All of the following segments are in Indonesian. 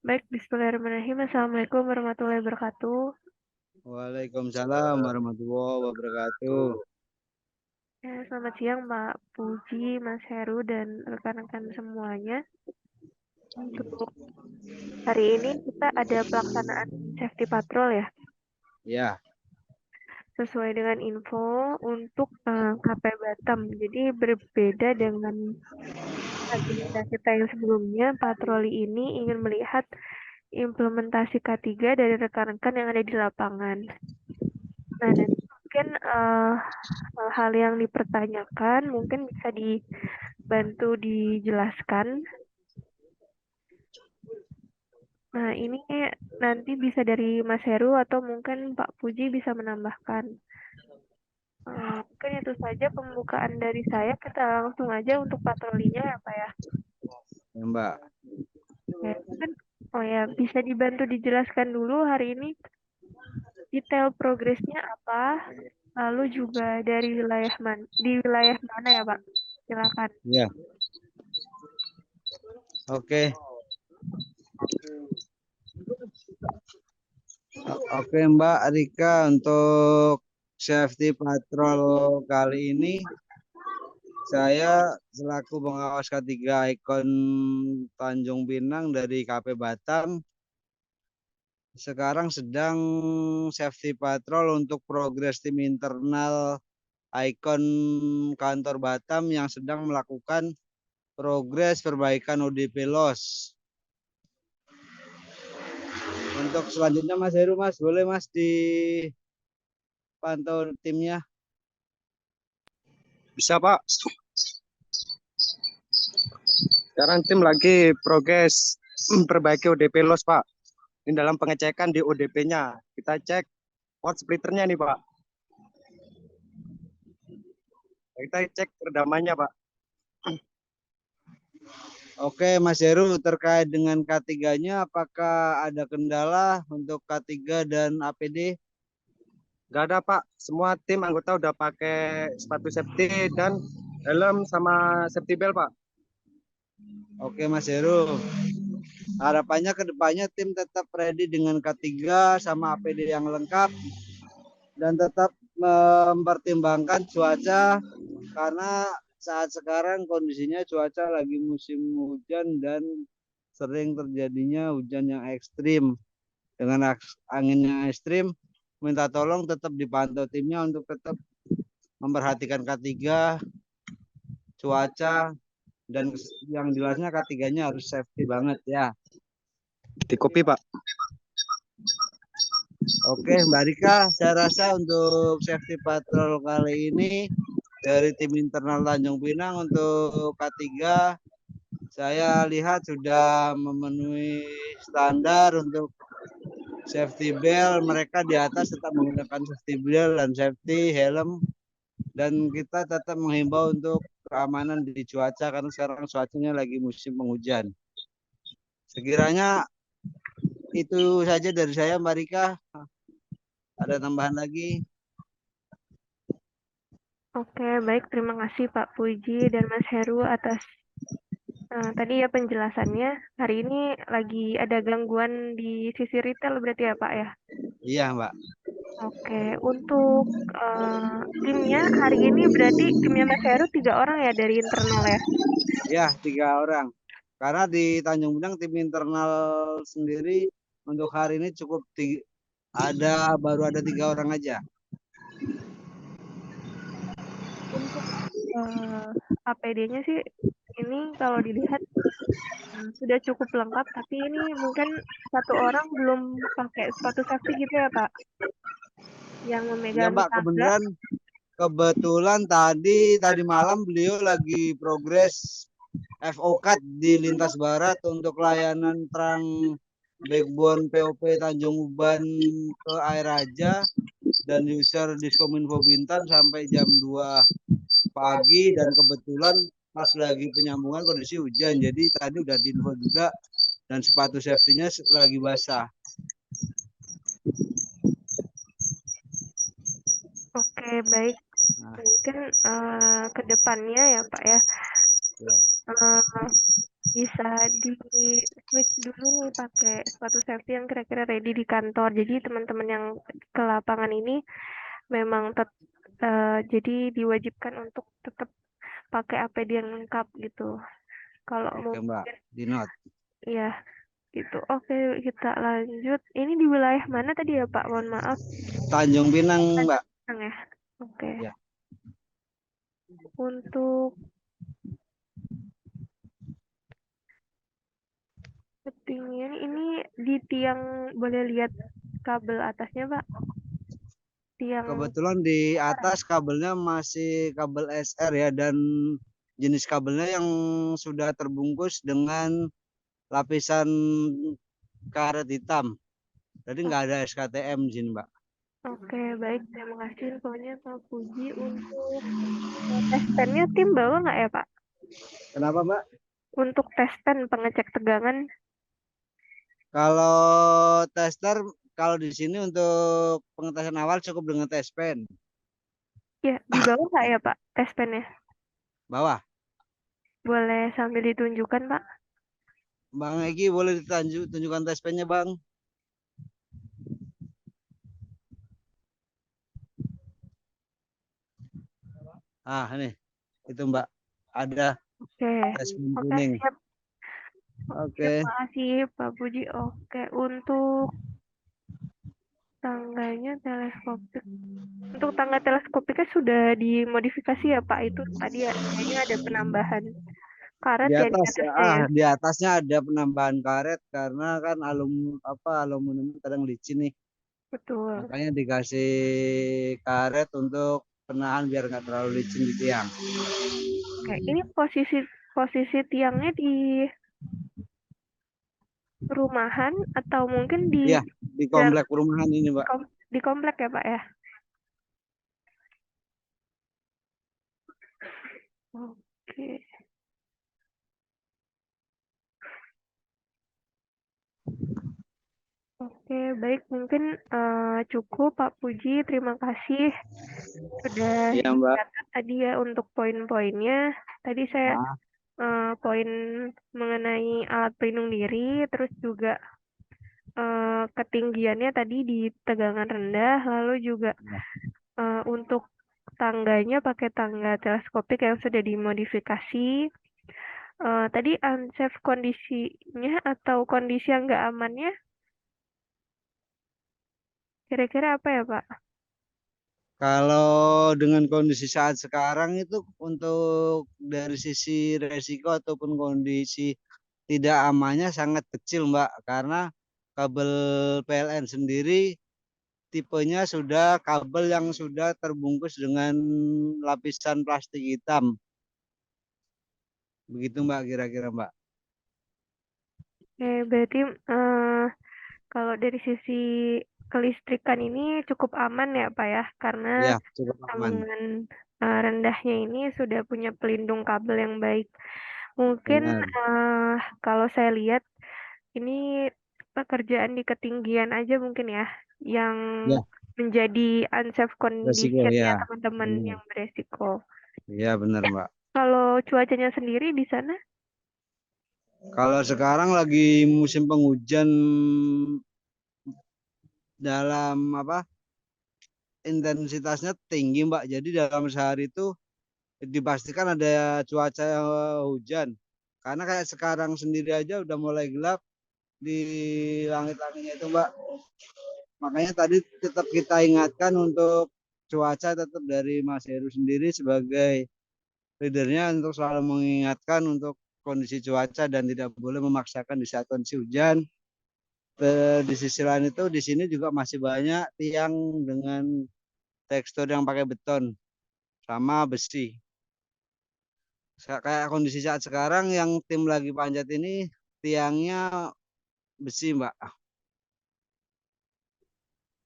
Baik, bismillahirrahmanirrahim. Assalamualaikum warahmatullahi wabarakatuh. Waalaikumsalam warahmatullahi wabarakatuh. Ya, selamat siang Mbak Puji, Mas Heru, dan rekan-rekan semuanya. Untuk hari ini kita ada pelaksanaan safety patrol ya, Ya, sesuai dengan info untuk KP Batam. Jadi berbeda dengan agenda kita yang sebelumnya, patroli ini ingin melihat implementasi K3 dari rekan-rekan yang ada di lapangan. Nah, nanti mungkin hal-hal yang dipertanyakan mungkin bisa dibantu dijelaskan. Nah, ini nanti bisa dari Mas Heru atau mungkin Pak Puji bisa menambahkan. Mungkin itu saja pembukaan dari saya. Kita langsung aja untuk patrolinya ya Pak ya. ya Mbak. Ya, mungkin oh ya bisa dibantu dijelaskan dulu hari ini detail progresnya apa, lalu juga dari di wilayah mana ya Pak? Silakan. Ya, oke. Oke Mbak Rika, untuk safety patrol kali ini saya selaku pengawas K3 Ikon Tanjung Pinang dari KP Batam sekarang sedang safety patrol untuk progres tim internal Ikon kantor Batam yang sedang melakukan progres perbaikan ODP loss. Untuk selanjutnya Mas Heru, Mas, boleh Mas dipantau timnya? Bisa Pak. Sekarang tim lagi progres perbaiki ODP loss Pak. Ini dalam pengecekan di ODP-nya. Kita cek port splitternya nih Pak. Kita cek redamannya Pak. Oke Mas Heru, terkait dengan K3-nya apakah ada kendala untuk K3 dan APD? Gak ada Pak. Semua tim anggota udah pakai sepatu safety dan helm sama safety belt Pak. Oke Mas Heru, harapannya ke depannya tim tetap ready dengan K3 sama APD yang lengkap dan tetap mempertimbangkan cuaca karena saat sekarang kondisinya cuaca lagi musim hujan dan sering terjadinya hujan yang ekstrim. Dengan angin yang ekstrim, minta tolong tetap dipantau timnya untuk tetap memperhatikan K3, cuaca, dan yang jelasnya K3-nya harus safety banget ya. Di copy Pak. Oke Mbak Rika, saya rasa untuk safety patrol kali ini dari tim internal Tanjung Pinang untuk K3 saya lihat sudah memenuhi standar untuk safety belt. Mereka di atas tetap menggunakan safety belt dan safety helm, dan kita tetap menghimbau untuk keamanan di cuaca karena sekarang cuacanya lagi musim penghujan. Sekiranya itu saja dari saya Mbak Rika. Ada tambahan lagi? Oke, baik. Terima kasih Pak Puji dan Mas Heru atas tadi ya penjelasannya. Hari ini lagi ada gangguan di sisi retail berarti ya Pak ya? Iya Mbak. Oke, untuk timnya hari ini berarti timnya Mas Heru 3 orang ya dari internal ya? Ya 3 orang. Karena di Tanjung Pinang tim internal sendiri untuk hari ini cukup baru ada 3 orang aja. Untuk APD-nya sih ini kalau dilihat sudah cukup lengkap, tapi ini mungkin satu orang belum pakai sepatu safety gitu ya Pak? Yang Ya memegang Mbak, tangga. kebetulan tadi malam beliau lagi progres FO Card di lintas barat untuk layanan terang backbone POP Tanjung Uban ke Air Raja dan user Diskominfo Bintan sampai jam 2 pagi, dan kebetulan pas lagi penyambungan kondisi hujan, jadi tadi udah diinfo juga dan sepatu safety-nya lagi basah. Oke, baik. Nah, Mungkin ke depannya ya Pak ya, ya. bisa di switch dulu nih pakai sepatu safety yang kira-kira ready di kantor. Jadi teman-teman yang ke lapangan ini memang jadi diwajibkan untuk tetap pakai APD yang lengkap gitu. Kalau Oke Mbak, mungkin di note. ya gitu. Oke, kita lanjut. Ini di wilayah mana tadi ya Pak? Mohon maaf. Tanjung Pinang Mbak. Tanjung ya. Oke. Ya. Untuk ketinggian ini di tiang, boleh lihat kabel atasnya Pak? Tiang Kebetulan di atas kabelnya masih kabel SR ya, dan jenis kabelnya yang sudah terbungkus dengan lapisan karet hitam. Jadi nggak ada SKTM di sini Mbak. Oke, baik. Terima kasih infonya Pak Puji. Untuk tes pennya tim bawa nggak ya Pak? Kenapa Mbak? Untuk tes pen pengecek tegangan, Kalau tester, kalau di sini untuk pengetesan awal cukup dengan tes pen. ya dibawa nggak ya Pak tes pennya? Bawah. Boleh sambil ditunjukkan Pak? Bang Egi boleh tunjukkan tes pennya Bang. Ah ini, itu Mbak. Ada Oke, tes pen oke kuning. siap. Oke. Terima kasih Pak Puji. Oke, untuk tangganya teleskopik. Untuk tangga teleskopiknya sudah dimodifikasi ya Pak? Itu tadi ya, kayaknya ada penambahan karet Di ya di atas, atasnya ya. di atasnya ada penambahan karet karena kan aluminium kadang licin nih. Betul. Makanya dikasih karet untuk penahan biar nggak terlalu licin di tiang. Oke, ini posisi posisi tiangnya di perumahan atau mungkin di Iya, di komplek perumahan ini, Mbak. di komplek ya Pak ya? Oke. Oke, baik. Mungkin cukup Pak Puji. Terima kasih sudah Iya, Mbak. dicatat tadi ya untuk poin-poinnya. Tadi saya Nah, poin mengenai alat pelindung diri, terus juga ketinggiannya tadi di tegangan rendah, lalu juga ya. untuk tangganya pakai tangga teleskopik yang sudah dimodifikasi. Tadi unsafe kondisinya atau kondisi yang nggak amannya, kira-kira apa ya Pak? Kalau dengan kondisi saat sekarang itu untuk dari sisi resiko ataupun kondisi tidak amannya sangat kecil, Mbak, karena kabel PLN sendiri tipenya sudah kabel yang sudah terbungkus dengan lapisan plastik hitam. Begitu Mbak, kira-kira Mbak. Berarti kalau dari sisi kelistrikan ini cukup aman ya Pak ya, karena Ya, cukup aman. sambungan rendahnya ini sudah punya pelindung kabel yang baik. Mungkin Benar. kalau saya lihat ini pekerjaan di ketinggian aja mungkin ya, yang Ya, menjadi unsafe resiko condition ya ya. teman-teman Benar. yang beresiko. Iya, benar Mbak. Kalau cuacanya sendiri di sana? Kalau sekarang lagi musim penghujan dalam intensitasnya tinggi Mbak. Jadi dalam sehari itu dipastikan ada cuaca hujan. Karena kayak sekarang sendiri aja udah mulai gelap di langit-langitnya itu Mbak. Makanya tadi tetap kita ingatkan untuk cuaca tetap dari Mas Heru sendiri sebagai leadernya untuk selalu mengingatkan untuk kondisi cuaca dan tidak boleh memaksakan di saat kondisi hujan. Di sisi lain itu di sini juga masih banyak tiang dengan tekstur yang pakai beton sama besi. Kayak kondisi saat sekarang yang tim lagi panjat ini tiangnya besi Mbak.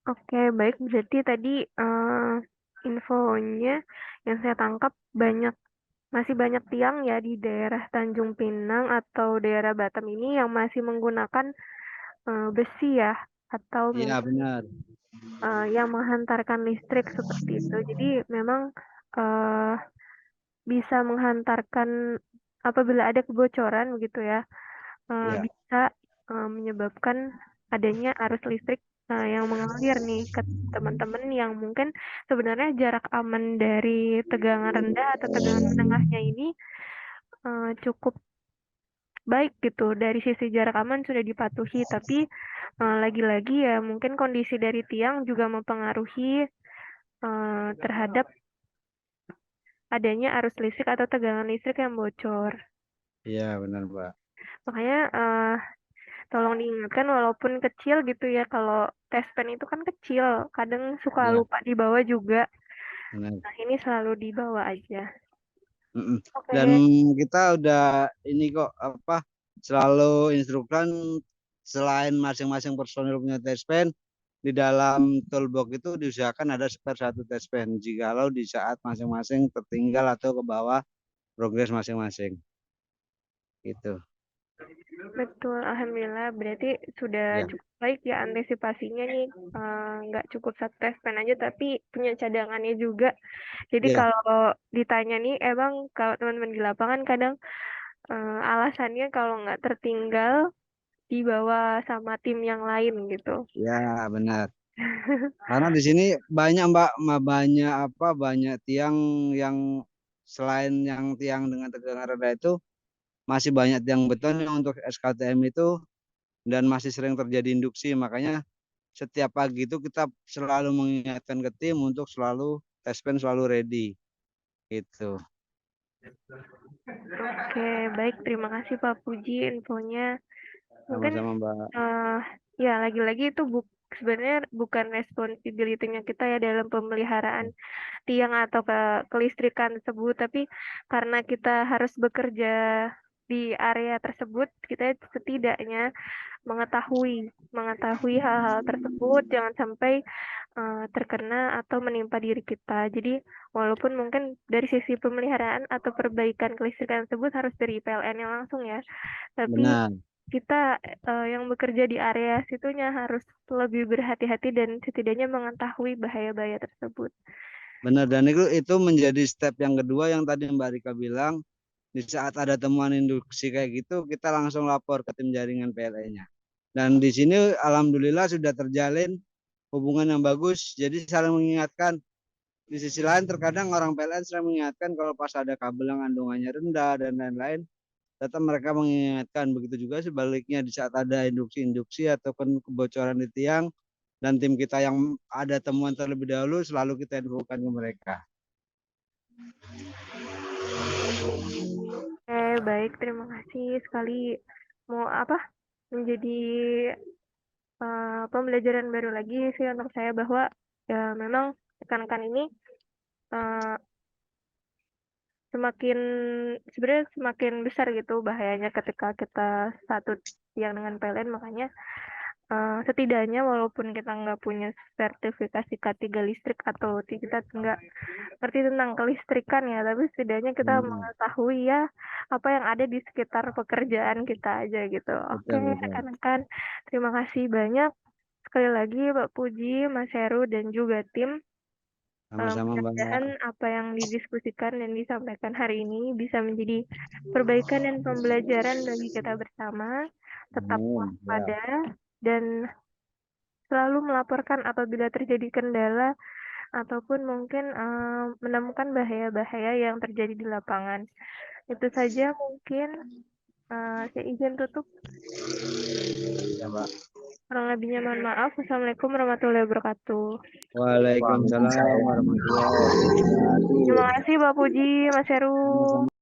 Oke, baik. Berarti tadi infonya yang saya tangkap masih banyak tiang ya di daerah Tanjung Pinang atau daerah Batam ini yang masih menggunakan besi ya, atau Iya mungkin benar. yang menghantarkan listrik seperti itu. Jadi memang uh, bisa menghantarkan apabila ada kebocoran begitu ya, Iya. bisa menyebabkan adanya arus listrik yang mengalir nih ke teman-teman yang mungkin sebenarnya jarak aman dari tegangan rendah atau tegangan menengahnya ini cukup baik gitu. Dari sisi jarak aman sudah dipatuhi, tapi lagi-lagi ya mungkin kondisi dari tiang juga mempengaruhi terhadap adanya arus listrik atau tegangan listrik yang bocor. Iya, benar, Mbak. Makanya tolong diingatkan walaupun kecil gitu ya, kalau tespen itu kan kecil, kadang suka Iya, lupa dibawa juga. benar. Nah, ini selalu dibawa aja. Mm-mm. Oke Dan deh. kita udah ini kok apa selalu instrukan selain masing-masing personil punya test pen, di dalam toolbox itu diusahakan ada spare satu test pen jikalau di saat masing-masing tertinggal atau ke bawah progres masing-masing. Gitu. Betul, alhamdulillah. Berarti sudah Ya, cukup baik ya antisipasinya nih. Nggak cukup satu tespen aja, tapi punya cadangannya juga. Jadi ya, kalau ditanya nih, emang kalau teman-teman di lapangan kadang alasannya kalau nggak tertinggal dibawa sama tim yang lain gitu. ya benar. Karena di sini banyak Mbak, banyak apa banyak tiang yang selain yang tiang dengan tegangan rendah itu masih banyak tiang beton yang untuk SKTM itu dan masih sering terjadi induksi. Makanya setiap pagi itu kita selalu mengingatkan ke tim untuk selalu test pen selalu ready gitu. Oke, baik. Terima kasih Pak Puji infonya. Mungkin Sama-sama Mbak. ya lagi-lagi itu sebenarnya bukan responsibility-nya kita ya dalam pemeliharaan tiang atau kelistrikan tersebut, tapi karena kita harus bekerja di area tersebut, kita setidaknya mengetahui hal-hal tersebut, jangan sampai terkena atau menimpa diri kita. Jadi walaupun mungkin dari sisi pemeliharaan atau perbaikan kelistrikan tersebut harus dari PLN yang langsung ya, tapi Benar. kita yang bekerja di area situnya harus lebih berhati-hati dan setidaknya mengetahui bahaya-bahaya tersebut. Benar dan itu menjadi step yang kedua yang tadi Mbak Rika bilang di saat ada temuan induksi kayak gitu kita langsung lapor ke tim jaringan PLN-nya. Dan di sini alhamdulillah sudah terjalin hubungan yang bagus. Jadi saling mengingatkan. Di sisi lain terkadang orang PLN sering mengingatkan kalau pas ada kabel yang kandungannya rendah dan lain-lain, tetap mereka mengingatkan. Begitu juga sebaliknya di saat ada induksi-induksi ataupun kebocoran di tiang dan tim kita yang ada temuan terlebih dahulu selalu kita infokan ke mereka. Oke, baik, terima kasih sekali. Mau apa? Menjadi pembelajaran baru lagi sih untuk saya bahwa ya memang rekan-rekan ini uh, semakin sebenarnya semakin besar gitu bahayanya ketika kita satu tiang dengan PLN. Makanya setidaknya walaupun kita nggak punya sertifikasi K3 listrik atau kita nggak ngerti tentang kelistrikan ya, tapi setidaknya kita Benar. mengetahui ya apa yang ada di sekitar pekerjaan kita aja gitu. Oke, Betul, betul. rekan-rekan, terima kasih banyak sekali lagi Pak Puji, Mas Heru, dan juga tim. Sama-sama Mbak. Mudah-mudahan apa yang didiskusikan dan disampaikan hari ini bisa menjadi perbaikan dan pembelajaran bagi kita bersama. Tetap Amin. Ya. waspada dan selalu melaporkan apabila terjadi kendala ataupun mungkin menemukan bahaya-bahaya yang terjadi di lapangan. Itu saja mungkin saya izin tutup. Ya, Mbak. Kurang lebihnya mohon maaf. Wassalamualaikum warahmatullahi wabarakatuh. Waalaikumsalam warahmatullahi wabarakatuh. Terima kasih Pak Puji, Mas Heru. Sama-sama.